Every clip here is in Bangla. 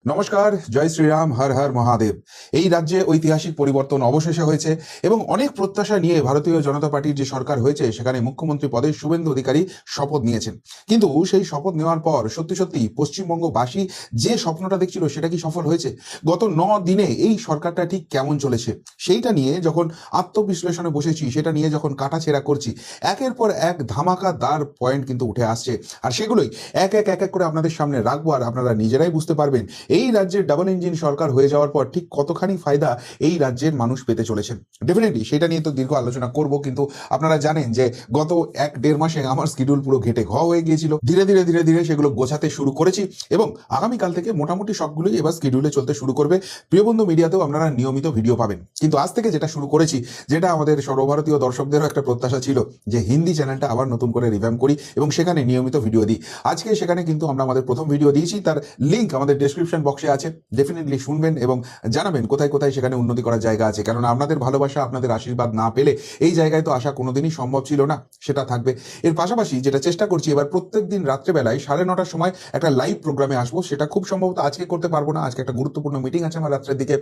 নমস্কার, জয় শ্রীরাম, হর হর মহাদেব। এই রাজ্যে ঐতিহাসিক পরিবর্তন অবশেষে হয়েছে এবং অনেক প্রত্যাশা নিয়ে ভারতীয় জনতা পার্টির যে সরকার হয়েছে সেখানে মুখ্যমন্ত্রী পদে শুভেন্দু অধিকারী শপথ নিয়েছেন। কিন্তু সেই শপথ নেওয়ার পর সত্যি সত্যি পশ্চিমবঙ্গবাসী যে স্বপ্নটা দেখছিল সেটা কি সফল হয়েছে? গত 9 দিনে এই সরকারটা ঠিক কেমন চলেছে সেইটা নিয়ে যখন আত্মবিশ্লেষণে বসেছি, সেটা নিয়ে যখন কাটাছেঁড়া করছি, একের পর এক ধামাকাদার পয়েন্ট কিন্তু উঠে আসছে। আর সেগুলোই এক এক এক এক করে আপনাদের সামনে রাখবো, আর আপনারা নিজেরাই বুঝতে পারবেন এই রাজ্যের ডাবল ইঞ্জিন সরকার হয়ে যাওয়ার পর ঠিক কতখানি ফায়দা এই রাজ্যের মানুষ পেতে চলেছেন। ডেফিনেটলি সেটা নিয়ে তো দীর্ঘ আলোচনা করব, কিন্তু আপনারা জানেন যে গত 1-1.5 মাসে আমার শিডিউল পুরো ঘেটে ঘ হয়ে গিয়েছিল। ধীরে ধীরে ধীরে ধীরে সেগুলো গোছাতে শুরু করেছি এবং আগামীকাল থেকে মোটামুটি সবগুলোই এবার শিডিউলে চলতে শুরু করবে। প্রিয়বন্ধু মিডিয়াতেও আপনারা নিয়মিত ভিডিও পাবেন। কিন্তু আজ থেকে যেটা শুরু করেছি, যেটা আমাদের সর্বভারতীয় দর্শকদেরও একটা প্রত্যাশা ছিল, যে হিন্দি চ্যানেলটা আবার নতুন করে রিভ্যাম্প করি এবং সেখানে নিয়মিত ভিডিও দিই। আজকে সেখানে কিন্তু আমরা আমাদের প্রথম ভিডিও দিয়েছি, তার লিঙ্ক আমাদের ডেসক্রিপশন বক্সে আছে। ডেফিনেটলি শুনবেন এবং জানাবেন কোথায় কোথায় সেখানে উন্নতি করার জায়গা আছে, কারণ আপনাদের ভালোবাসা, আপনাদের আশীর্বাদ না পেলে এই জায়গায় তো আসা কোনোদিনই সম্ভব ছিল না। সেটা থাকবে। এর পাশাপাশি যেটা চেষ্টা করছি, এবার প্রত্যেকদিন রাত্রেবেলায় 9:30টার সময় একটা লাইভ প্রোগ্রামে আসবো। সেটা খুব সম্ভবত আজকে করতে পারবো না, আজকে একটা গুরুত্বপূর্ণ মিটিং আছে আমার রাত্রের দিকে।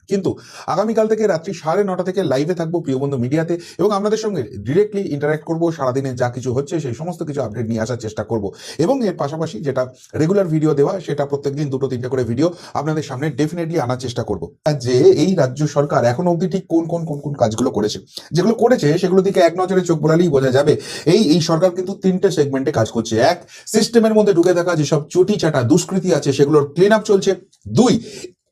কিন্তু আগামীকাল থেকে রাত্রি 9:30 থেকে লাইভে থাকবো প্রিয়বন্ধু মিডিয়াতে এবং আপনাদের সঙ্গে ডিরেক্টলি ইন্টারাক্ট করবো। সারাদিনে যা কিছু হচ্ছে সেই সমস্ত কিছু আপডেট নিয়ে আসার চেষ্টা করব এবং এর পাশাপাশি যেটা রেগুলার ভিডিও দেওয়া, সেটা প্রত্যেকদিন 2-3টে করে ভিডিও আপনাদের সামনে ডেফিনেটলি আনার চেষ্টা করব। যে এই রাজ্য সরকার এখনো অবধি ঠিক কোন কোন কোন কোন কাজগুলো করেছে, যেগুলো করেছে সেগুলো দিকে এক নজরে চোখ বোলালেই বোঝা যাবে। এই সরকার কিন্তু 3টে সেগমেন্টে কাজ করছে। এক, সিস্টেমের মধ্যে ঢুকে থাকা যেসব চটি চাটা দুষ্কৃতি আছে সেগুলোর ক্লিন আপ চলছে। 2,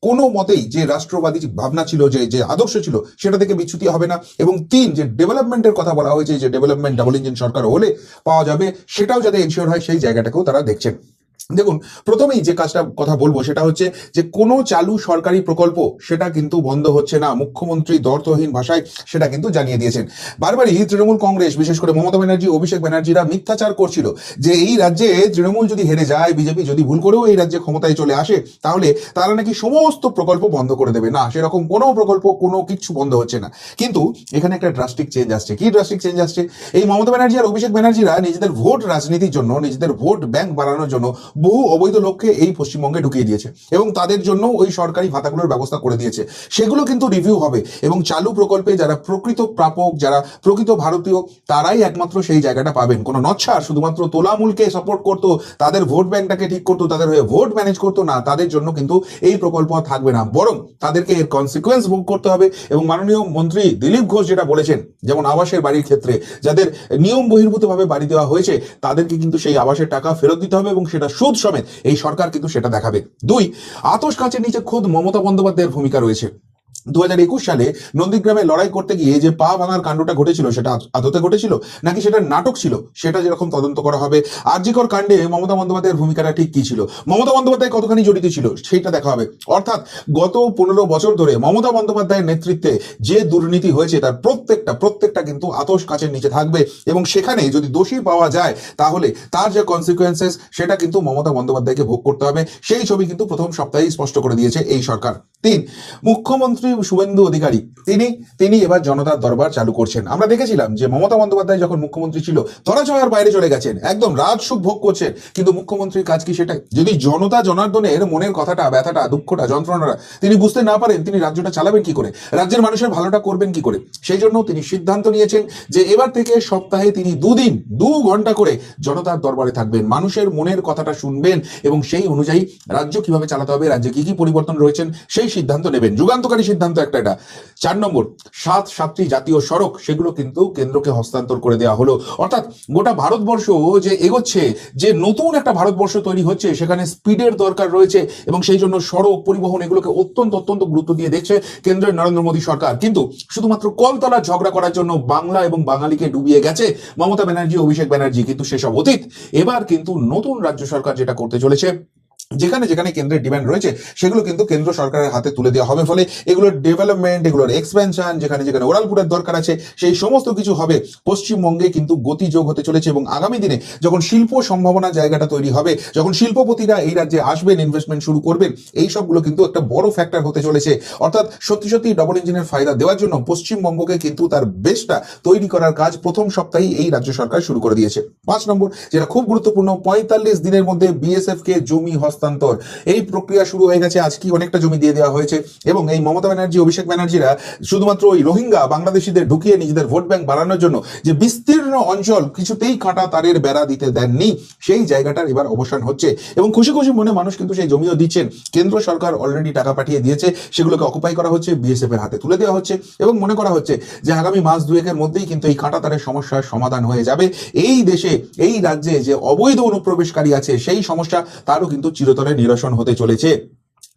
কোনো মতেই যে রাষ্ট্রবাদী ভাবনা ছিল, যে যে আদর্শ ছিল, সেটা থেকে বিচ্যুতি হবে না। এবং 3, যে ডেভেলপমেন্টের কথা বলা হয়েছে, যে ডেভেলপমেন্ট ডাবল ইঞ্জিন সরকার হলে পাওয়া যাবে, সেটাও যাতে এনশিওর হয় সেই জায়গাটাকেও তারা দেখছেন। দেখুন, প্রথমেই যে কাজটা কথা বলবো সেটা হচ্ছে যে কোনো চালু সরকারি প্রকল্প সেটা কিন্তু বন্ধ হচ্ছে না। মুখ্যমন্ত্রী দর্থহীন ভাষায় সেটা কিন্তু জানিয়ে দিয়েছেন। বারবারই তৃণমূল কংগ্রেস, বিশেষ করে মমতা ব্যানার্জি, অভিষেক ব্যানার্জিরা মিথ্যাচার করছিল যে এই রাজ্যে তৃণমূল যদি হেরে যায়, বিজেপি যদি ভুল করেও এই রাজ্যে ক্ষমতায় চলে আসে, তাহলে তারা নাকি সমস্ত প্রকল্প বন্ধ করে দেবে। না, সেরকম কোনো প্রকল্প, কোনো কিছু বন্ধ হচ্ছে না। কিন্তু এখানে একটা ড্রাস্টিক চেঞ্জ আসছে। কি ড্রাস্টিক চেঞ্জ আসছে? এই মমতা ব্যানার্জি আর অভিষেক ব্যানার্জিরা নিজেদের ভোট রাজনীতির জন্য, নিজেদের ভোট ব্যাংক বাড়ানোর জন্য বহু অবৈধ লোককে এই পশ্চিমবঙ্গে ঢুকিয়ে দিয়েছে এবং তাদের জন্য ওই সরকারি ভাতাগুলোর ব্যবস্থা করে দিয়েছে। সেগুলো কিন্তু রিভিউ হবে এবং চালু প্রকল্পে যারা প্রকৃত প্রাপক, যারা প্রকৃত ভারতীয়, তারাই একমাত্র সেই জায়গাটা পাবেন। কোনো নচ্ছার শুধুমাত্র তোলামূলকে সাপোর্ট করতো, তাদের ভোট ব্যাংকটাকে ঠিক করতো, তাদের হয়ে ভোট ম্যানেজ করতো না, তাদের জন্য কিন্তু এই প্রকল্প থাকবে না। বরং তাদেরকে এর কনসিকুয়েন্স ভোগ করতে হবে। এবং মাননীয় মন্ত্রী দিলীপ ঘোষ যেটা বলেছেন, যেমন আবাসের বাড়ির ক্ষেত্রে যাদের নিয়ম বহির্ভূতভাবে বাড়ি দেওয়া হয়েছে, তাদেরকে কিন্তু সেই আবাসের টাকা ফেরত দিতে হবে এবং সেটা সুদ সমেত এই সরকার কিন্তু সেটা দেখাবে। 2, আতশ কাচের নিচে খোদ মমতা বন্দ্যোপাধ্যায়ের ভূমিকা রয়েছে। 2021 সালে নন্দীগ্রামে লড়াই করতে গিয়ে যে পা ভাঙার কাণ্ডটা ঘটেছিল, সেটা আদতে ঘটেছিল নাকি সেটা নাটক ছিল, সেটা যেরকম তদন্ত করা হবে। আরজিকর কাণ্ডে মমতা বন্দ্যোপাধ্যায়ের ভূমিকাটা ঠিক কি ছিল, মমতা বন্দ্যোপাধ্যায় কতখানি জড়িত ছিল, সেইটা দেখা হবে। অর্থাৎ গত 15 বছর ধরে মমতা বন্দ্যোপাধ্যায়ের নেতৃত্বে যে দুর্নীতি হয়েছে, তার প্রত্যেকটা কিন্তু আতশ কাচের নিচে থাকবে এবং সেখানে যদি দোষী পাওয়া যায়, তাহলে তার যে কনসিকুয়েন্সেস, সেটা কিন্তু মমতা বন্দ্যোপাধ্যায়কে ভোগ করতে হবে। সেই ছবি কিন্তু প্রথম সপ্তাহেই স্পষ্ট করে দিয়েছে এই সরকার। 3, মুখ্যমন্ত্রী শুভেন্দু অধিকারী তিনি এবার জনতার দরবার চালু করছেন। আমরা দেখেছিলাম যে মমতা বন্দ্যোপাধ্যায় যখন মুখ্যমন্ত্রী ছিল, ধরাছোঁয়ার বাইরে চলে গেছেন, একদম রাজসুখ ভোগ করছেন। কিন্তু মুখ্যমন্ত্রীর কাজ কি সেটাই? যদি জনতা জনার্দনের মনের কথাটা, ব্যথাটা, দুঃখটা, যন্ত্রণাটা তিনি বুঝতে না পারেন, তিনি রাজ্যটা চালাবেন কি করে, রাজ্যের মানুষের ভালোটা করবেন কি করে? সেই জন্য তিনি সিদ্ধান্ত নিয়েছেন যে এবার থেকে সপ্তাহে তিনি 2 দিন 2 ঘন্টা করে জনতার দরবারে থাকবেন, মানুষের মনের কথাটা শুনবেন এবং সেই অনুযায়ী রাজ্য কিভাবে চালাতে হবে, রাজ্যে কি কি পরিবর্তন রয়েছেন, সেই সিদ্ধান্ত নেবেন। যুগান্তকারী সিদ্ধান্ত একটা এটা। 4 নম্বর, 7টি জাতীয় সড়ক সেগুলো কিন্তু কেন্দ্রকে হস্তান্তর করে দেওয়া হলো। অর্থাৎ গোটা ভারতবর্ষ যে এগোচ্ছে, যে নতুন একটা ভারতবর্ষ তৈরি হচ্ছে, সেখানে স্পিডের দরকার রয়েছে এবং সেই জন্য সড়ক পরিবহন এগুলোকে অত্যন্ত গুরুত্ব দিয়ে দেখছে কেন্দ্রের নরেন্দ্র মোদী সরকার। কিন্তু শুধুমাত্র কলতলা ঝগড়া করার জন্য বাংলা এবং বাঙালিকে ডুবিয়ে গেছে মমতা ব্যানার্জি, অভিষেক ব্যানার্জি। কিন্তু সেসব অতীত। এবার কিন্তু নতুন রাজ্য সরকার যেটা করতে চলেছে, যেখানে যেখানে কেন্দ্রের ডিমান্ড রয়েছে, সেগুলো কিন্তু কেন্দ্র সরকারের হাতে তুলে দেওয়া হবে। ফলে এগুলোর ডেভেলপমেন্ট, এগুলোর এক্সপেনশন, যেখানে যেখানে ওরালপুরের দরকার আছে, সেই সমস্ত কিছু হবে। পশ্চিমবঙ্গে কিন্তু গতি যোগ হতে চলেছে এবং আগামী দিনে যখন শিল্প সম্ভাবনা জায়গাটা তৈরি হবে, যখন শিল্পপতিরা এই রাজ্যে আসবেন, ইনভেস্টমেন্ট শুরু করবেন, এই সবগুলো কিন্তু একটা বড় ফ্যাক্টর হতে চলেছে। অর্থাৎ সত্যি ডাবল ইঞ্জিনের ফায়দা দেওয়ার জন্য পশ্চিমবঙ্গকে কিন্তু তার বেসটা তৈরি করার কাজ প্রথম সপ্তাহেই এই রাজ্য সরকার শুরু করে দিয়েছে। 5 নম্বর, যেটা খুব গুরুত্বপূর্ণ, 45 দিনের মধ্যে বিএসএফ কে জমি হস্তান্তর হস্তান্তর এই প্রক্রিয়া শুরু হয়ে গেছে। আজকে অনেকটা জমি দিয়ে দেওয়া হয়েছে এবং এই মমতা ব্যানার্জি, অভিষেক ব্যানার্জিরা শুধুমাত্র ওই রোহিঙ্গা বাংলাদেশিদের ঢুকিয়ে নিজেদের ভোট ব্যাংক বাড়ানোর জন্য যে বিস্তীর্ণ অঞ্চল কিছুতেই কাঁটা তারের বেড়া দিতে দেননি, সেই জায়গাটার এবার অবসান হচ্ছে এবং খুশি খুশি মনে মানুষ কিন্তু সেই জমিও দিচ্ছেন। কেন্দ্র সরকার অলরেডি টাকা পাঠিয়ে দিয়েছে, সেগুলোকে অকুপাই করা হচ্ছে, বিএসএফ এর হাতে তুলে দেওয়া হচ্ছে এবং মনে করা হচ্ছে যে আগামী মাস দুয়েকের মধ্যেই কিন্তু এই কাঁটা তারের সমস্যার সমাধান হয়ে যাবে। এই দেশে, এই রাজ্যে যে অবৈধ অনুপ্রবেশকারী আছে সেই সমস্যা তারও কিন্তু চিরতরে নিরসন হতে চলেছে।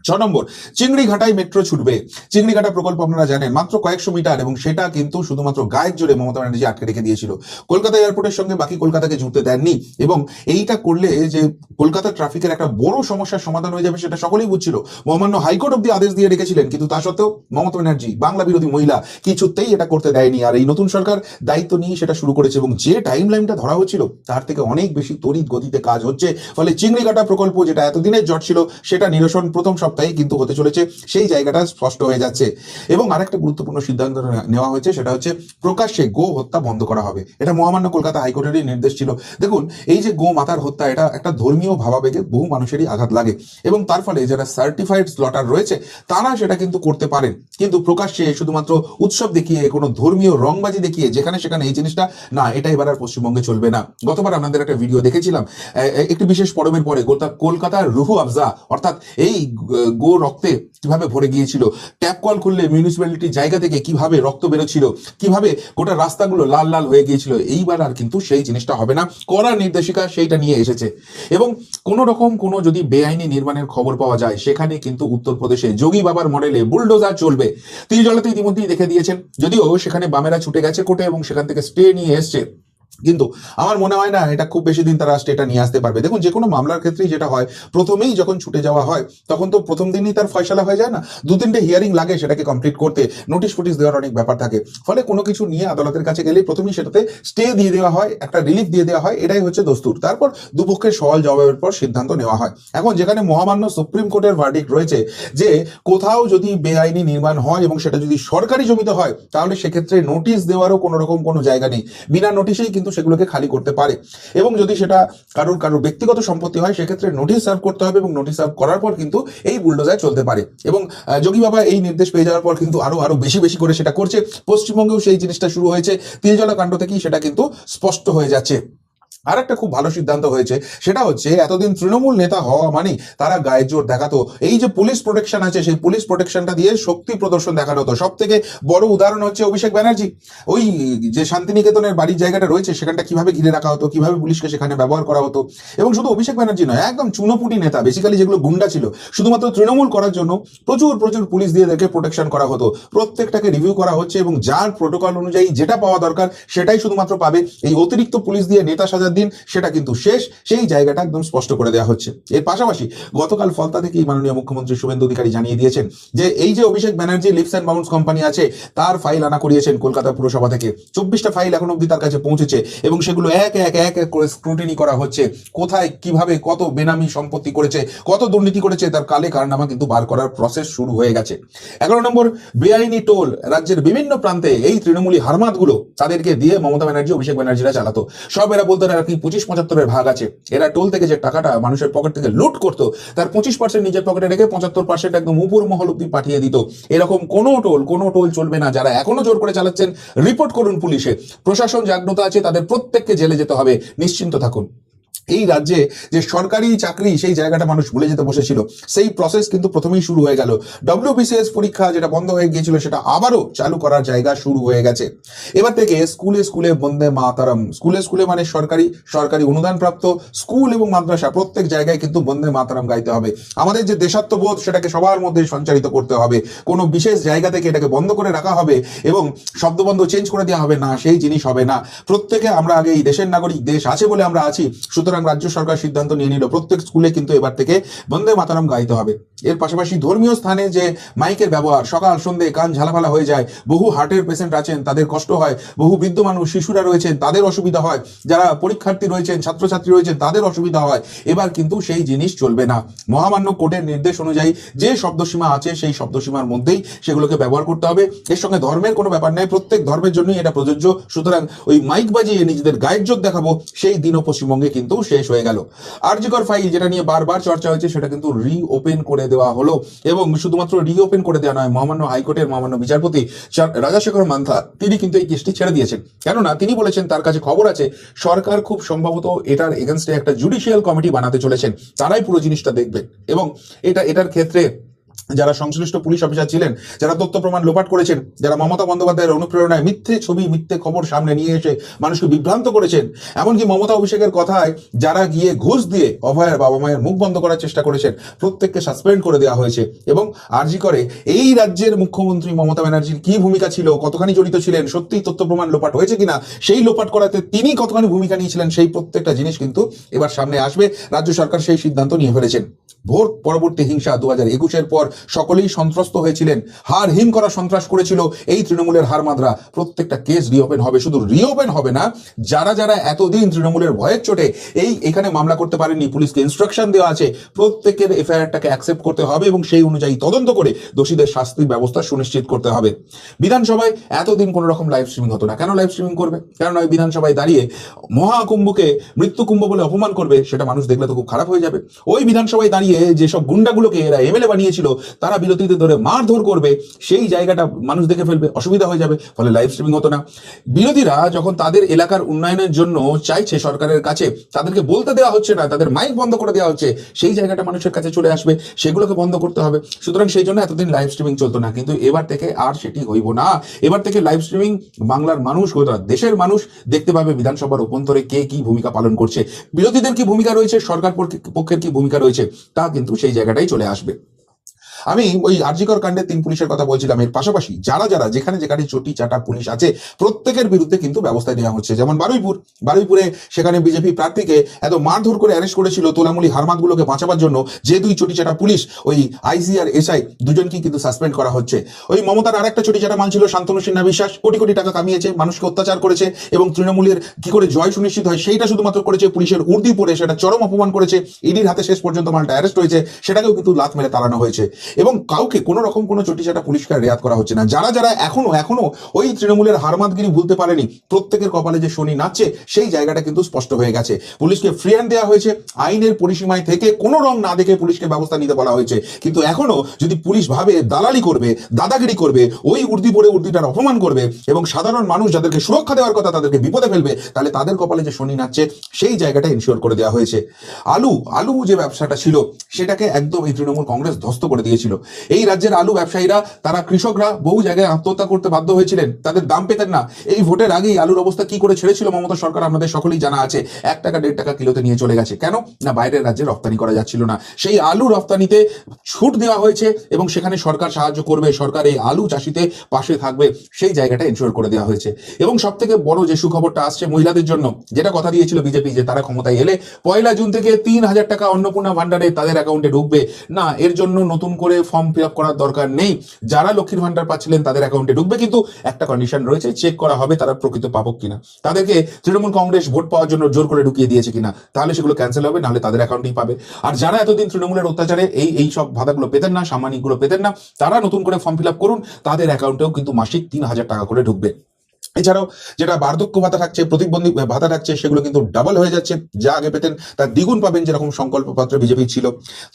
6 নম্বর, চিংড়িঘাটায় মেট্রো ছুটবে। চিংড়িঘাটা প্রকল্প আপনারা জানেন মাত্র কয়েকশো মিটার এবং সেটা কিন্তু শুধুমাত্র গায়ের জোরে মমতা ব্যানার্জি আটকে রেখে দিয়েছিল। কলকাতা এয়ারপোর্টের সঙ্গে বাকি কলকাতাকে জুড়তে দেননি এবং এইটা করলে যে কলকাতা ট্রাফিকের একটা বড় সমস্যার সমাধান হয়ে যাবে সেটা সকলেই বুঝছিল। মহামান্য হাইকোর্ট অব্দি আদেশ দিয়ে রেখেছিলেন, কিন্তু তা সত্ত্বেও মমতা ব্যানার্জি, বাংলা বিরোধী মহিলা, কিছুতেই এটা করতে দেয়নি। আর এই নতুন সরকার দায়িত্ব নিয়ে সেটা শুরু করেছে এবং যে টাইম লাইনটা ধরা হচ্ছিল তার থেকে অনেক বেশি তড়িৎ গতিতে কাজ হচ্ছে। ফলে চিংড়িঘাটা প্রকল্প যেটা এতদিনের জট ছিল সেটা নিরসন প্রথম সপ্তাহে কিন্তু হতে চলেছে, সেই জায়গাটা স্পষ্ট হয়ে যাচ্ছে। এবং আরেকটা গুরুত্বপূর্ণ সিদ্ধান্ত নেওয়া হয়েছে, সেটা হচ্ছে প্রকাশ্যে গো হত্যা বন্ধ করা হবে। এটা মহামান্য কলকাতা হাইকোর্টেরই নির্দেশ ছিল। দেখুন, এই যে গো মাতার হত্যা, এটা একটা ধর্মীয় ভাবাবেগে বহু মানুষেরই আঘাত লাগে এবং তার ফলে যারা সার্টিফাইড স্লটার রয়েছে তারা সেটা কিন্তু করতে পারেন, কিন্তু প্রকাশ্যে শুধুমাত্র উৎসব দেখিয়ে, কোনো ধর্মীয় রংবাজি দেখিয়ে যেখানে সেখানে এই জিনিসটা না, এটা এবার আর পশ্চিমবঙ্গে চলবে না। গতবার আপনাদের একটা ভিডিও দেখেছিলাম, একটি বিশেষ পরবের পরে কলকাতার রুহু আফজা, অর্থাৎ এই গো রক্তে কিভাবে ভরে গিয়েছিল, ট্যাপ কল খুললে মিউনিসিপ্যালিটির জায়গা থেকে কিভাবে রক্ত বেরোচ্ছিল, কিভাবে গোটা রাস্তাগুলো লাল লাল হয়ে গিয়েছিল। এইবার আর কিন্তু সেই জিনিসটা হবে না, কড়া নির্দেশিকা সেইটা নিয়ে এসেছে। এবং কোন রকম কোনো যদি বেআইনি নির্মাণের খবর পাওয়া যায়, সেখানে কিন্তু উত্তরপ্রদেশে যোগী বাবার মডেলে বুলডোজার চলবে। তিলজলাতে ইতিমধ্যেই দেখে দিয়েছেন, যদিও সেখানে বামেরা ছুটে গেছে কোর্টে এবং সেখান থেকে স্টে নিয়ে এসছে, কিন্তু আমার মনে হয় না এটা খুব বেশি দিন তারা স্টেটা নিয়ে আসতে পারবে। দেখুন, যে কোনো মামলার ক্ষেত্রেই যেটা হয়, প্রথমেই যখন ছুটে যাওয়া হয় তখন তো প্রথম দিনই তার ফয়সালা হয়ে যায় না, 2-3টে হিয়ারিং লাগে সেটাকে কমপ্লিট করতে, নোটিশ ফোটিশ দেওয়ার অনেক ব্যাপার থাকে। ফলে কোনো কিছু নিয়ে আদালতের কাছে গেলেই প্রথমেই সেটাতে স্টে দিয়ে দেওয়া হয়, একটা রিলিফ দিয়ে দেওয়া হয়, এটাই হচ্ছে দস্তুর। তারপর দুপক্ষের সওয়াল জবাবের পর সিদ্ধান্ত নেওয়া হয়। এখন যেখানে মহামান্য সুপ্রিম কোর্টের ভার্ডিক্ট রয়েছে যে কোথাও যদি বেআইনি নির্মাণ হয় এবং সেটা যদি সরকারি জমিতে হয়, তাহলে সেক্ষেত্রে নোটিশ দেওয়ারও কোনো রকম কোনো জায়গা নেই, বিনা নোটিশেই কিন্তু সেগুলোকে খালি করতে পারে। এবং যদি সেটা কারোর ব্যক্তিগত সম্পত্তি হয়, সেক্ষেত্রে নোটিশ সার্ভ করতে হবে এবং নোটিশ সার্ভ করার পর কিন্তু এই বুলডোজার চলতে পারে। এবং যোগী বাবা এই নির্দেশ পেয়ে যাওয়ার পর কিন্তু আরো বেশি বেশি করে সেটা করছে। পশ্চিমবঙ্গেও সেই জিনিসটা শুরু হয়েছে, তিলজলা কাণ্ড থেকেই সেটা কিন্তু স্পষ্ট হয়ে যাচ্ছে। আর একটা খুব ভালো সিদ্ধান্ত হয়েছে, সেটা হচ্ছে এতদিন তৃণমূল নেতা হওয়া মানে তারা গায়ের জোর দেখাতো, এই যে পুলিশ প্রোটেকশন আছে সেই পুলিশ প্রোটেকশনটা দিয়ে শক্তি প্রদর্শন দেখানো হতো। সব থেকে বড় উদাহরণ হচ্ছে অভিষেক ব্যানার্জি, ওই যে শান্তিনিকেতনের বাড়ির জায়গাটা রয়েছে সেখানটা কিভাবে ঘিরে রাখা হতো, কিভাবে পুলিশকে সেখানে ব্যবহার করা হতো। এবং শুধু অভিষেক ব্যানার্জি নয়, একদম চুনোপুটি নেতা, বেসিক্যালি যেগুলো গুন্ডা ছিল, শুধুমাত্র তৃণমূল করার জন্য প্রচুর প্রচুর পুলিশ দিয়ে দেখে প্রোটেকশন করা হতো। প্রত্যেকটাকে রিভিউ করা হচ্ছে এবং যার প্রোটোকল অনুযায়ী যেটা পাওয়া দরকার সেটাই শুধুমাত্র পাবে। এই অতিরিক্ত পুলিশ দিয়ে নেতা সাজার দিন সেটা কিন্তু শেষ, সেই জায়গাটা একদম স্পষ্ট করে দেওয়া হচ্ছে। এর পাশাপাশি গতকাল ফলতা থেকেই মাননীয় মুখ্যমন্ত্রী শুভেন্দু অধিকারী জানিয়ে দিয়েছেন যে এই যে Abhishek Banerjee leaps and bounds company আছে, তার ফাইল আনা করিয়েছেন কলকাতা পুরসভা থেকে। 24টা ফাইল এখন অব্দি তার কাছে পৌঁছেছে এবং সেগুলো এক এক এক এক করে স্ক্রুটিনি করা হচ্ছে। কোথায় কিভাবে কত বেনামি সম্পত্তি করেছে, কত দুর্নীতি করেছে, তার কালে কারনামা কিন্তু বার করার প্রসেস শুরু হয়ে গেছে। 11 নম্বর, বেআইনি টোল রাজ্যের বিভিন্ন প্রান্তে এই তৃণমূলী হারমাতগুলো তাদেরকে দিয়ে মমতা ব্যানার্জি, অভিষেক ব্যানার্জিরা চালাতো। সব এরা বলতো এরা কি 25-75 ভাগ আছে। এরা টোল থেকে যে টাকাটা মানুষের পকেট থেকে লুট করতো, তার 25% নিজের পকেটে রেখে 75% একদম উপর মহল অব্দি পাঠিয়ে দিত। এরকম কোনো টোল চলবে না। যারা এখনো জোর করে চালাচ্ছেন, রিপোর্ট করুন পুলিশে। প্রশাসন জাগ্রত আছে, তাদের প্রত্যেককে জেলে যেতে হবে, নিশ্চিন্ত থাকুন। এই রাজ্যে যে সরকারি চাকরি, সেই জায়গাটা মানুষ ভুলে যেতে বসেছিল, সেই প্রসেস কিন্তু প্রথমেই শুরু হয়ে গেল। WBCS পরীক্ষা যেটা বন্ধ হয়ে গিয়েছিল সেটা আবারও চালু করার জায়গা শুরু হয়ে গেছে। এবার থেকে স্কুলে স্কুলে বন্দে মাতারম, স্কুলে মানে সরকারি অনুদানপ্রাপ্ত স্কুল এবং মাদ্রাসা, প্রত্যেক জায়গায় কিন্তু বন্দে মাতারম গাইতে হবে। আমাদের যে দেশাত্মবোধ সেটাকে সবার মধ্যে সঞ্চারিত করতে হবে। কোনো বিশেষ জায়গা থেকে এটাকে বন্ধ করে রাখা হবে এবং শব্দবন্ধ চেঞ্জ করে দেওয়া হবে না, সেই জিনিস হবে না। প্রত্যেকে আমরা আগে এই দেশের নাগরিক, দেশ আছে বলে আমরা আছি, সুতরাং রাজ্য সরকার সিদ্ধান্ত নিয়ে নিল প্রত্যেক স্কুলে কিন্তু এবার থেকে বন্দে মাতারম গাইতে হবে। এর পাশাপাশি ধর্মীয় স্থানে যে মাইকের ব্যবহার, সকাল সন্ধে কান ঝালাফালা হয়ে যায়, বহু হার্টের পেশেন্ট আছেন তাদের কষ্ট হয়, বহু বৃদ্ধ মানুষ, শিশুরা রয়েছেন তাদের অসুবিধা হয়, যারা পরীক্ষার্থী রয়েছেন, ছাত্রছাত্রী রয়েছেন তাদের অসুবিধা হয়। এবার কিন্তু সেই জিনিস চলবে না। মহামান্য কোর্টের নির্দেশ অনুযায়ী যে শব্দসীমা আছে সেই শব্দসীমার মধ্যেই সেগুলোকে ব্যবহার করতে হবে। এর সঙ্গে ধর্মের কোনো ব্যাপার নেই, প্রত্যেক ধর্মের জন্যই এটা প্রযোজ্য। সুতরাং ওই মাইক বাজিয়ে নিজেদের গায়ের জোর দেখাবো সেই দিনও পশ্চিমবঙ্গে কিন্তু শেষ হয়ে গেল। আরজিকর ফাইল যেটা নিয়ে বারবার চর্চা হয়েছে সেটা কিন্তু রিওপেন করে দেওয়া হলো, এবং শুধুমাত্র রিওপেন করে দেওয়া নয়, মহামান্য হাইকোর্টের মহামান্য বিচারপতি রাজাশেখর মান্থা তিনি কিন্তু এই কেসটি ছেড়ে দিয়েছেন। কেননা তিনি বলেছেন তার কাছে খবর আছে সরকার খুব সম্ভবত এটার এগেনস্টে একটা জুডিশিয়াল কমিটি বানাতে চলেছেন, তারাই পুরো জিনিসটা দেখবেন, এবং এটার ক্ষেত্রে যারা সংশ্লিষ্ট পুলিশ অফিসার ছিলেন, যারা তথ্য প্রমাণ লোপাট করেছেন, যারা মমতা বন্দ্যোপাধ্যায়ের অনুপ্রেরণায় মিথ্যে ছবি মিথ্যে খবর সামনে নিয়ে এসে মানুষকে বিভ্রান্ত করেছেন, এমনকি মমতা অভিষেকের কথায় যারা গিয়ে ঘুষ দিয়ে অভয়ের বাবা মায়ের মুখ বন্ধ করার চেষ্টা করেছেন, প্রত্যেককে সাসপেন্ড করে দেওয়া হয়েছে। এবং আরজি করে এই রাজ্যের মুখ্যমন্ত্রী মমতা ব্যানার্জির কি ভূমিকা ছিল, কতখানি জড়িত ছিলেন, সত্যিই তথ্য প্রমাণ লোপাট হয়েছে কিনা, সেই লোপাট করাতে তিনি কতখানি ভূমিকা নিয়েছিলেন, সেই প্রত্যেকটা জিনিস কিন্তু এবার সামনে আসবে। রাজ্য সরকার সেই সিদ্ধান্ত নিয়ে ফেলেছেন। ভোট পরবর্তী হিংসা 2021-এর পর সকলেই সন্ত্রস্ত হয়েছিলেন, হার হিম করা সন্ত্রাস করেছিল এই তৃণমূলের হারমাদরা। প্রত্যেকটা কেস রিওপেন হবে, শুধু রিওপেন হবে না, যারা যারা এতদিন তৃণমূলের ভয়ের চোটে এখানে মামলা করতে পারেননি, পুলিশকে ইনস্ট্রাকশন দেওয়া আছে প্রত্যেকের এফআইআরটাকে অ্যাকসেপ্ট করতে হবে এবং সেই অনুযায়ী তদন্ত করে দোষীদের শাস্তির ব্যবস্থা সুনিশ্চিত করতে হবে। বিধানসভায় এতদিন কোনো রকম লাইভ স্ট্রিমিং হতো না, কেন লাইভ স্ট্রিমিং করবে? কেন ওই বিধানসভায় দাঁড়িয়ে মহাকুম্ভকে মৃত্যুকুম্ভ বলে অপমান করবে, সেটা মানুষ দেখলে তো খুব খারাপ হয়ে যাবে। ওই বিধানসভায় দাঁড়িয়ে যেসব গুন্ডাগুলোকে এরা এমএলএ বানিয়েছিল তারা বিরতিতে ধরে মারধর করবে, সেই জায়গাটা মানুষ দেখে ফেলবে, অসুবিধা হয়ে যাবে, ফলে লাইভ স্ট্রিমিং হতো না। বিরোধীরা যখন তাদের এলাকার উন্নয়নের জন্য চাইছে সরকারের কাছে, তাদেরকে বলতে দেওয়া হচ্ছে না, তাদের মাইক বন্ধ করে দেওয়া হচ্ছে, সেই জায়গাটা মানুষের কাছে চলে আসবে, সেগুলোকে বন্ধ করতে হবে। সুতরাং সেই জন্য এতদিন লাইভ স্ট্রিমিং চলতো না, কিন্তু এবার থেকে আর সেটি হইব না। এবার থেকে লাইভ স্ট্রিমিং বাংলার মানুষ, দেশের মানুষ দেখতে পাবে বিধানসভার অভ্যন্তরে কে কি ভূমিকা পালন করছে, বিরোধীদের কি ভূমিকা রয়েছে, সরকার পক্ষের কি ভূমিকা রয়েছে, তা কিন্তু সেই জায়গাটাই চলে আসবে। আমি ওই আরজিকর কাণ্ডে 3 পুলিশের কথা বলছিলাম, এর পাশাপাশি যারা যারা যেখানে চটি চাটা পুলিশ আছে প্রত্যেকের বিরুদ্ধে কিন্তু ব্যবস্থা নেওয়া হচ্ছে। যেমন বারুইপুরে সেখানে বিজেপি প্রার্থীকে এত মারধর করে অ্যারেস্ট করেছিল তোলামুলি হারমাতগুলোকে বাঁচাবার জন্য, যে 2 চটি চাটা পুলিশ, ওই আইসি আর এসআই দুজনকেই কিন্তু সাসপেন্ড করা হচ্ছে। ওই মমতার আরেকটা চটি চাটা মাল ছিল শান্তনু সিনহা বিশ্বাস, কোটি কোটি টাকা কামিয়েছে, মানুষকে অত্যাচার করেছে এবং তৃণমূলের কি করে জয় সুনিশ্চিত হয় সেইটা শুধুমাত্র করেছে, পুলিশের উর্দি পরে সেটা চরম অপমান করেছে, ইডির হাতে শেষ পর্যন্ত মালটা অ্যারেস্ট হয়েছে, সেটাকেও কিন্তু লাথ মেরে তাড়ানো হয়েছে। এবং কাউকে কোনো রকম কোনো চটিচাটা পুলিশকে রেয়াত করা হচ্ছে না। যারা যারা এখনো ওই তৃণমূলের হারমাতগিরি ভুলতে পারেনি, প্রত্যেকের কপালে যে শনি নাচছে সেই জায়গাটা কিন্তু স্পষ্ট হয়ে গেছে। পুলিশকে ফ্রি হ্যান্ড দেওয়া হয়েছে, আইনের পরিসীমায় থেকে কোনো রং না দেখে পুলিশকে ব্যবস্থা নিতে বলা হয়েছে। কিন্তু এখনো যদি পুলিশ ভাবে দালালি করবে, দাদাগিরি করবে, ওই উর্দি পরে উর্দিটার অপমান করবে এবং সাধারণ মানুষ যাদেরকে সুরক্ষা দেওয়ার কথা তাদেরকে বিপদে ফেলবে, তাহলে তাদের কপালে যে শনি নাচছে সেই জায়গাটা ইনশিওর করে দেওয়া হয়েছে। আলু যে ব্যবসাটা ছিল সেটাকে একদম এই তৃণমূল কংগ্রেস ধ্বস্ত করে দিয়েছিল। এই রাজ্যের আলু ব্যবসায়ীরা, তারা কৃষকরা বহু জায়গায় আত্মহত্যা করতে বাধ্য হয়েছিলেন, তাদের দাম পেতেন না। এই ভোটের আগেই আলুর অবস্থা কি করে ছেড়েছিল মমতা সরকার আমাদের সকলেই জানা আছে। 1 টাকা 1.5 টাকা কিলোতে নিয়ে চলে গেছে। কেন না, বাইরের রাজ্যে রপ্তানি করা যাচ্ছিল না। সেই আলু রপ্তানিতে ছুট দেওয়া হয়েছে এবং সেখানে সরকার সাহায্য করবে, সরকার এই আলু চাষিতে পাশে থাকবে, সেই জায়গাটা এনশিওর করে দেওয়া হয়েছে। এবং সব থেকে বড় যে সুখবরটা আসছে মহিলাদের জন্য, যেটা কথা দিয়েছিল বিজেপি যে তারা ক্ষমতায় এলে 1 জুন থেকে 3,000 টাকা অন্নপূর্ণা ভান্ডারে তাদের অ্যাকাউন্টে ঢুকবে। না, এর জন্য নতুন করে ফর্ম ফিল আপ করার দরকার নেই। যারা লক্ষ্মীর ভান্ডার পাচ্ছিলেন তাদের অ্যাকাউন্টে ঢুকবে, কিন্তু একটা কন্ডিশন রয়েছে, চেক করা হবে তারা প্রকৃত পাবক কিনা, তাদেরকে তৃণমূল কংগ্রেস ভোট পাওয়ার জন্য জোর করে ঢুকিয়ে দিয়েছে কিনা, তাহলে সেগুলো ক্যান্সেল হবে, নাহলে তাদের অ্যাকাউন্টেই পাবে। আর যারা এতদিন তৃণমূলের অত্যাচারে এই সব ভাতাগুলো পেতেন না, সাম্মানিকগুলো পেতেন না, তারা নতুন করে ফর্ম ফিল আপ করুন, তাদের অ্যাকাউন্টেও কিন্তু মাসিক 3,000 টাকা করে ঢুকবে। এছাড়াও যেটা বার্ধক্য ভাতা থাকছে, প্রতিবন্ধী ভাতা থাকছে, সেগুলো কিন্তু ডাবল হয়ে যাচ্ছে, যা আগে পেতেন তার দ্বিগুণ পাবেন, যেরকম সংকল্পপত্র বিজেপি ছিল।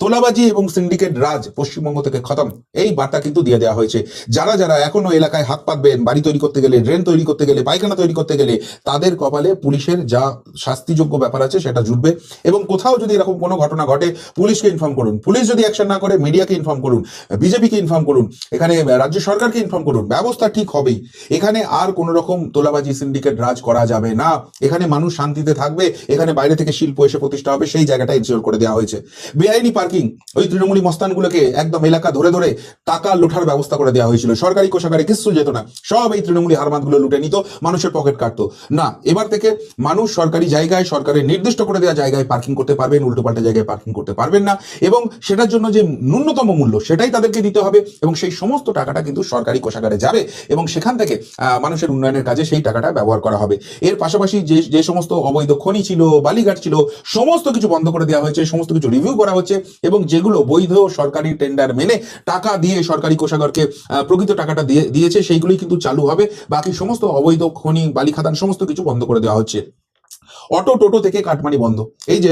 তোলাবাজি এবং সিন্ডিকেট রাজ পশ্চিমবঙ্গ থেকে খতম, এই বার্তা কিন্তু দিয়ে দেওয়া হয়েছে। যারা যারা এখনো এলাকায় হাত পাতবেন, বাড়ি তৈরি করতে গেলে, ড্রেন তৈরি করতে গেলে, পায়খানা তৈরি করতে গেলে, তাদের কপালে পুলিশের যা শাস্তিযোগ্য ব্যাপার আছে সেটা জুটবে। এবং কোথাও যদি এরকম কোনো ঘটনা ঘটে, পুলিশকে ইনফর্ম করুন, পুলিশ যদি অ্যাকশন না করে মিডিয়াকে ইনফর্ম করুন, বিজেপিকে ইনফর্ম করুন, এখানে রাজ্য সরকারকে ইনফর্ম করুন, ব্যবস্থা ঠিক হবেই। এখানে আর কোনো রকম তোলাবাজি সিন্ডিকেট রাজ করা যাবে না। এখানে মানুষ শান্তিতে থাকবে, এখানে বাইরে থেকে শিল্প এসে প্রতিষ্ঠা হবে, সেই জায়গাটা ইনশিওর করে দেওয়া হয়েছে। বেআইনি পার্কিং, ওই তৃণমূলী মস্তানগুলোকে একদম এলাকা ধরে ধরে টাকা লোঠার ব্যবস্থা করে দেওয়া হয়েছিল। সরকারি কোষাগারে কিছু যেত না, সব এই তৃণমূলী হারমাতগুলো লুটে নিত, মানুষের পকেট কাটতো না। এবার থেকে মানুষ সরকারি জায়গায়, সরকারের নির্দিষ্ট করে দেওয়া জায়গায় পার্কিং করতে পারবেন, উল্টোপাল্টা জায়গায় পার্কিং করতে পারবেন না। এবং সেটার জন্য যে ন্যূনতম মূল্য সেটাই তাদেরকে দিতে হবে, এবং সেই সমস্ত টাকাটা কিন্তু সরকারি কোষাগারে যাবে এবং সেখান থেকে মানুষের উন্নয়নের কাজে সেই টাকাটা ব্যবহার করা হবে। এর পাশাপাশি যে সমস্ত অবৈধ খনি ছিল, বালিঘাট ছিল, সমস্ত কিছু বন্ধ করে দেওয়া হয়েছে, সমস্ত কিছু রিভিউ করা হচ্ছে, এবং যেগুলো বৈধ সরকারি টেন্ডার মেনে টাকা দিয়ে সরকারি কোষাগারকে প্রকৃত টাকাটা দিয়েছে সেইগুলোই কিন্তু চালু হবে। বাকি সমস্ত অবৈধ খনি, বালি খাদান সমস্ত কিছু বন্ধ করে দেওয়া হচ্ছে। অটো টোটো থেকে কাটমানি বন্ধ। এই যে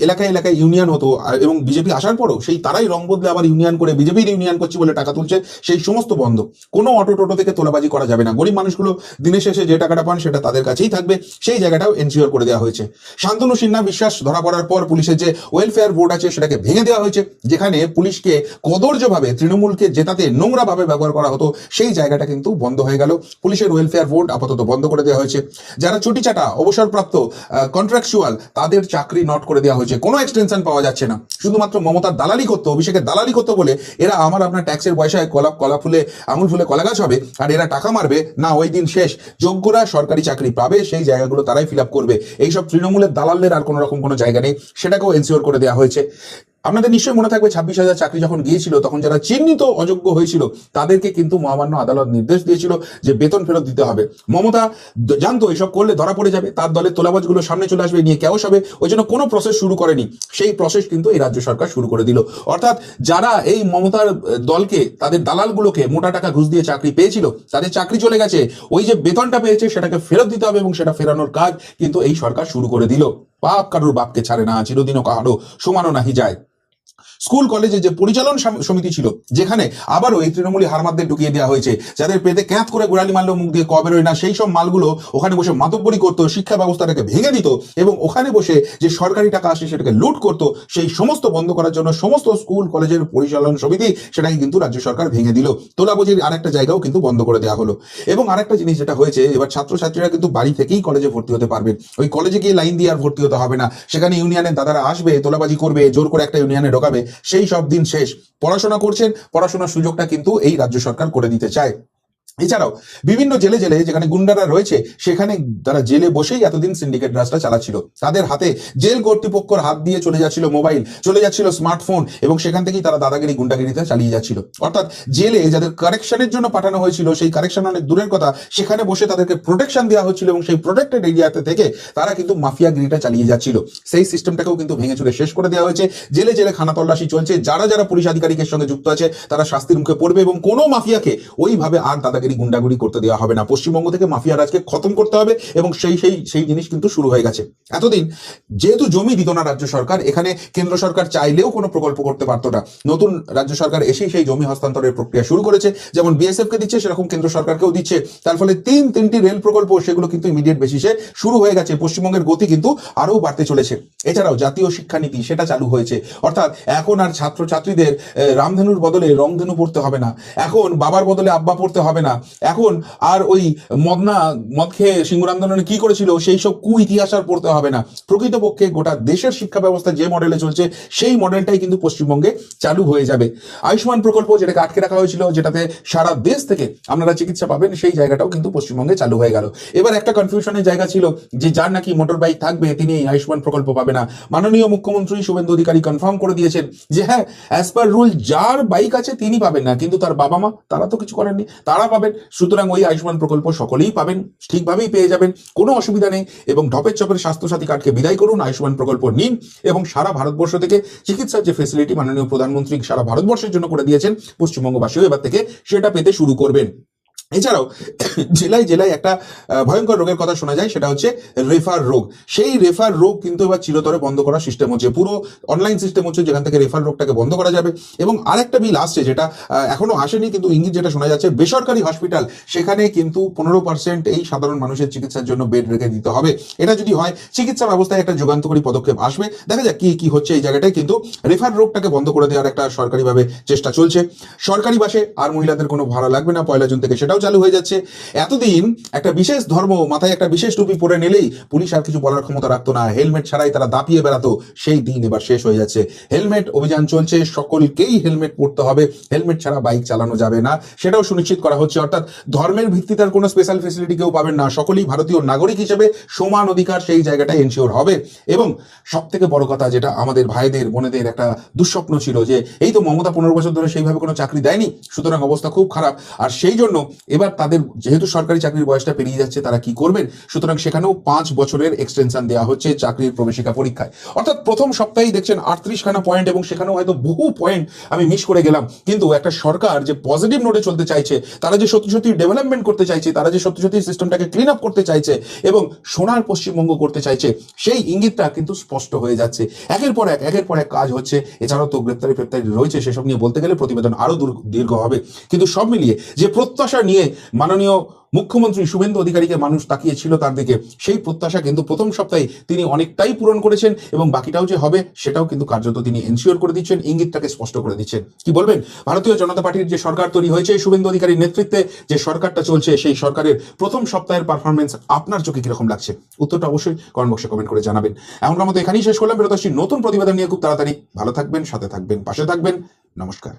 এলাকায় এলাকায় ইউনিয়ন হতো এবং বিজেপি আসার পরও সেই তারাই রং বদলে আবার ইউনিয়ন করে বিজেপির ইউনিয়ন করছি বলে টাকা তুলছে, সেই সমস্ত বন্ধ। কোনো অটো টোটো থেকে তোলাবাজি করা যাবে না। গরিব মানুষগুলো দিনের শেষে যে টাকাটা পান সেটা তাদের কাছেই থাকবে, সেই জায়গাটাও এনশিওর করে দেওয়া হয়েছে। শান্তনু সিনহা বিশ্বাস ধরা পড়ার পর পুলিশের যে ওয়েলফেয়ার বোর্ড আছে সেটাকে ভেঙে দেওয়া হয়েছে, যেখানে পুলিশকে কদর্যভাবে তৃণমূলকে জেতাতে নোংরাভাবে ব্যবহার করা হতো, সেই জায়গাটা কিন্তু বন্ধ হয়ে গেল। পুলিশের ওয়েলফেয়ার বোর্ড আপাতত বন্ধ করে দেওয়া হয়েছে। যারা চটিচাটা অবসরপ্রাপ্ত কন্ট্রাকচুয়াল তাদের চাকরি নট করে দেওয়া হয়েছে, কোনো এক্সটেনশন পাওয়া যাচ্ছে না। শুধুমাত্র মমতার দালালি করতো, অভিষেকের দালালি করতো বলে এরা আমার আপনার ট্যাক্সের পয়সায় কলা ফুলে আঙুল ফুলে কলা গাছ হবে আর এরা টাকা মারবে না, ওই দিন শেষ। যোগ্যরা সরকারি চাকরি পাবে, সেই জায়গাগুলো তারাই ফিল আপ করবে। এইসব তৃণমূলের দালালদের আর কোনো রকম কোনো জায়গা নেই, সেটাকেও এনশিওর করে দেওয়া হয়েছে। আপনাদের নিশ্চয়ই মনে থাকবে 26,000 চাকরি যখন গিয়েছিল তখন যারা চিহ্নিত অযোগ্য হয়েছিল তাদেরকে কিন্তু মহামান্য আদালত নির্দেশ দিয়েছিল যে বেতন ফেরত দিতে হবে। মমতা জানতো এসব করলে ধরা পড়ে যাবে, তার দলের তোলাবাজগুলো সামনে চলে আসবে, নিয়ে কেউ হবে, ওই জন্য কোনো প্রসেস শুরু করেনি। সেই প্রসেস কিন্তু এই রাজ্য সরকার শুরু করে দিল। অর্থাৎ যারা এই মমতার দলকে তাদের দালালগুলোকে মোটা টাকা ঘুষ দিয়ে চাকরি পেয়েছিল তাদের চাকরি চলে গেছে, ওই যে বেতনটা পেয়েছে সেটাকে ফেরত দিতে হবে এবং সেটা ফেরানোর কাজ কিন্তু এই সরকার শুরু করে দিল। বাপ কারুর বাপকে ছাড়ে না, চিরদিনও কাহারও সমানও নাহি যায়। স্কুল কলেজে যে পরিচালন সমিতি ছিল, যেখানে আবারও এই তৃণমূলী হারমাদদের ঢুকিয়ে দেওয়া হয়েছে, যাদের পেতে ক্যাঁত করে গোড়ালি মারলেও মুখ দিয়ে কবে রয় না, সেই সব মালগুলো ওখানে বসে মাতব্বরি করতো, শিক্ষা ব্যবস্থাটাকে ভেঙে দিত এবং ওখানে বসে যে সরকারি টাকা আসে সেটাকে লুট করতো, সেই সমস্ত বন্ধ করার জন্য সমস্ত স্কুল কলেজের পরিচালন সমিতি সেটাকে কিন্তু রাজ্য সরকার ভেঙে দিল। তোলাবাজির আরেকটা জায়গাও কিন্তু বন্ধ করে দেওয়া হলো। এবং আরেকটা জিনিস যেটা হয়েছে, এবার ছাত্রছাত্রীরা কিন্তু বাড়ি থেকেই কলেজে ভর্তি হতে পারবেন। ওই কলেজে গিয়ে লাইন দিয়ে আর ভর্তি হতে হবে না, সেখানে ইউনিয়নের দাদারা আসবে, তোলাবাজি করবে, জোর করে একটা ইউনিয়নে ঢোকাবে, সেই সব দিন শেষ। পড়াশোনা করছেন, পড়াশোনার সুযোগটা কিন্তু এই রাজ্য সরকার করে দিতে চায়। এছাড়াও বিভিন্ন জেলে জেলে যেখানে গুন্ডারা রয়েছে সেখানে তারা জেলে বসেই এতদিন সিন্ডিকেট রাজটা চালাচ্ছিল, তাদের হাতে জেল কর্তৃপক্ষের হাত দিয়ে চলে যাচ্ছিল মোবাইল, চলে যাচ্ছিল স্মার্টফোন এবং সেখান থেকেই তারা দাদাগিরি গুন্ডাগিরিতে চালিয়ে যাচ্ছিল। অর্থাৎ জেলে যাদের কারেকশনের জন্য পাঠানো হয়েছিল সেই কারেকশন অনেক দূরের কথা, সেখানে বসে তাদেরকে প্রোটেকশন দেওয়া হচ্ছিল এবং সেই প্রোটেক্টেড এরিয়াতে থেকে তারা কিন্তু মাফিয়াগিরিটা চালিয়ে যাচ্ছিল। সেই সিস্টেমটাকেও কিন্তু ভেঙে চুরে শেষ করে দেওয়া হয়েছে। জেলে জেলে খানা তল্লাশি চলছে, যারা যারা পুলিশ আধিকারিকের সঙ্গে যুক্ত আছে তারা শাস্তির মুখে পড়বে এবং কোনো মাফিয়াকে ওইভাবে আর দাদাগিরি গুন্ডাগুড়ি করতে দেওয়া হবে না। পশ্চিমবঙ্গ থেকে মাফিয়া রাজকে খতম করতে হবে এবং সেই জিনিস কিন্তু শুরু হয়ে গেছে। এতদিন যেহেতু জমি দিত না রাজ্য সরকার, এখানে কেন্দ্র সরকার চাইলেও কোনো প্রকল্প করতে পারতো না। নতুন রাজ্য সরকার এসেই সেই জমি হস্তান্তরের প্রক্রিয়া শুরু করেছে, যেমন বিএসএফ কে দিচ্ছে সেরকম কেন্দ্র সরকারকেও দিচ্ছে। তার ফলে তিনটি রেল প্রকল্প সেগুলো কিন্তু ইমিডিয়েট বেসিসে শুরু হয়ে গেছে। পশ্চিমবঙ্গের গতি কিন্তু আরো বাড়তে চলেছে। এছাড়াও জাতীয় শিক্ষানীতি সেটা চালু হয়েছে, অর্থাৎ এখন আর ছাত্রছাত্রীদের রামধেনুর বদলে রংধেনু পড়তে হবে না, এখন বাবার বদলে আব্বা পড়তে হবে না, এখন আর ওই মদ খেয়ে সিঙ্গুর আন্দোলনে কি করেছিল সেই সব ইতিহাস আর পড়তে হবে না। প্রকৃতপক্ষে গোটা দেশের শিক্ষা ব্যবস্থা যে মডেলে চলছে সেই মডেলটাই কিন্তু পশ্চিমবঙ্গে চালু হয়ে যাবে। আয়ুষ্মান প্রকল্প যেটাকে আটকে রাখা হয়েছিল, যেটাতে সারা দেশ থেকে আপনারা চিকিৎসা পাবেন, সেই জায়গাটাও কিন্তু পশ্চিমবঙ্গে চালু হয়ে গেল। এবার একটা কনফিউশনের জায়গা ছিল যে যার নাকি মোটর বাইক থাকবে তিনি এই আয়ুষ্মান প্রকল্প পাবে না। মাননীয় মুখ্যমন্ত্রী শুভেন্দু অধিকারী কনফার্ম করে দিয়েছেন যে হ্যাঁ, অ্যাজ পার রুল যার বাইক আছে তিনি পাবেন না, কিন্তু তার বাবা মা তারা তো কিছু করেননি, তারা পাবেন। সুতরাং ওই আয়ুষ্মান প্রকল্প সকলেই পাবেন, ঠিকভাবেই পেয়ে যাবেন, কোনো অসুবিধা নেই। এবং ঢপের চপের স্বাস্থ্যসাথী কার্ডকে বিদায় করুন, আয়ুষ্মান প্রকল্প নিন এবং সারা ভারতবর্ষ থেকে চিকিৎসার যে ফেসিলিটি মাননীয় প্রধানমন্ত্রী সারা ভারতবর্ষের জন্য করে দিয়েছেন, পশ্চিমবঙ্গবাসীও এবার থেকে সেটা পেতে শুরু করবেন। এছাড়াও জেলায় জেলায় একটা ভয়ঙ্কর রোগের কথা শোনা যায়, সেটা হচ্ছে রেফার রোগ। সেই রেফার রোগ কিন্তু এবার চিরতরে বন্ধ করার সিস্টেম হচ্ছে, পুরো অনলাইন সিস্টেম হচ্ছে যেখান থেকে রেফার রোগটাকে বন্ধ করা যাবে। এবং আরেকটা বিল আসছে যেটা এখনো আসেনি কিন্তু ইঙ্গিত যেটা শোনা যাচ্ছে, বেসরকারি হসপিটাল সেখানে কিন্তু 15% এই সাধারণ মানুষের চিকিৎসার জন্য বেড রেখে দিতে হবে। এটা যদি হয় চিকিৎসা ব্যবস্থায় একটা যুগান্তকারী পদক্ষেপ আসবে। দেখা যাক কি হচ্ছে এই জায়গাটায়, কিন্তু রেফার রোগটাকে বন্ধ করে দেওয়ার একটা সরকারিভাবে চেষ্টা চলছে। সরকারি বাসে আর মহিলাদের কোনো ভাড়া লাগবে না, 1 জুন থেকে সেটাও চালু হয়ে যাচ্ছে। এতদিন একটা বিশেষ ধর্ম মাথায় একটা বিশেষ টুপি পরে নিলেই পুলিশ আর কিছু বলার ক্ষমতা রাখতো না, হেলমেট ছাড়াই তারা দাপিয়ে বেড়াতো, সেই দিন এবার শেষ হয়ে যাচ্ছে। হেলমেট অভিযান চলছে, সকলকেই হেলমেট পরতে হবে, হেলমেট ছাড়া বাইক চালানো যাবে না, সেটাও সুনিশ্চিত করা হচ্ছে। অর্থাৎ ধর্মের ভিত্তিতে আর কোনো স্পেশাল ফেসিলিটি কেউ পাবেন না, সকলেই ভারতীয় নাগরিক হিসেবে সমান অধিকার সেই জায়গাটায় এনশিওর হবে। এবং সব থেকে বড় কথা, যেটা আমাদের ভাইদের বোনেদের একটা দুঃস্বপ্ন ছিল যে এই তো মমতা 15 বছর ধরে সেইভাবে কোনো চাকরি দেয়নি, সুতরাং অবস্থা খুব খারাপ, আর সেই জন্য এবার তাদের যেহেতু সরকারি চাকরির বয়সটা পেরিয়ে যাচ্ছে, তারা কি করবেন? সুতরাং সেখানেও 5 বছরের এক্সটেনশন দেওয়া হচ্ছে চাকরির প্রবেশিকা পরীক্ষায়। অর্থাৎ প্রথম সপ্তাহেই দেখছেন 38খানা পয়েন্ট, এবং সেখানেও হয়তো বহু পয়েন্ট আমি মিস করে গেলাম। কিন্তু একটা সরকার যে পজিটিভ নোটে চলতে চাইছে, তারা যে সত্যি সত্যি ডেভেলপমেন্ট করতে চাইছে, তারা যে সত্যি সত্যি সিস্টেমটাকে ক্লিন আপ করতে চাইছে এবং সোনার পশ্চিমবঙ্গ করতে চাইছে, সেই ইঙ্গিতটা কিন্তু স্পষ্ট হয়ে যাচ্ছে। একের পর এক কাজ হচ্ছে। এছাড়াও তো গ্রেপ্তারি রয়েছে, সেসব নিয়ে বলতে গেলে প্রতিবেদন আরো দীর্ঘ হবে। কিন্তু সব মিলিয়ে যে প্রত্যাশা নিয়ে মাননীয় মুখ্যমন্ত্রী শুভেন্দু অধিকারীকে মানুষ তাকিয়েছিল তার দিকে, সেই প্রত্যাশা কিন্তু প্রথম সপ্তাহে তিনি অনেকটাই পূরণ করেছেন, এবং বাকিটাও যে হবে সেটাও কিন্তু কার্যত তিনি এনশিওর করে দিচ্ছেন, ইঙ্গিতটাকে স্পষ্ট করে দিচ্ছেন। কি বলবেন? ভারতীয় জনতা পার্টির যে সরকার তৈরি হয়েছে শুভেন্দু অধিকারীর নেতৃত্বে, যে সরকারটা চলছে, সেই সরকারের প্রথম সপ্তাহের পারফরমেন্স আপনার চোখে কিরকম লাগছে? উত্তরটা অবশ্যই কমেন্ট বক্সে কমেন্ট করে জানাবেন। এমনকার মতো এখানেই শেষ করলাম। বেরোতে আসছি নতুন প্রতিবেদন নিয়ে খুব তাড়াতাড়ি। ভালো থাকবেন, সাথে থাকবেন, পাশে থাকবেন। নমস্কার।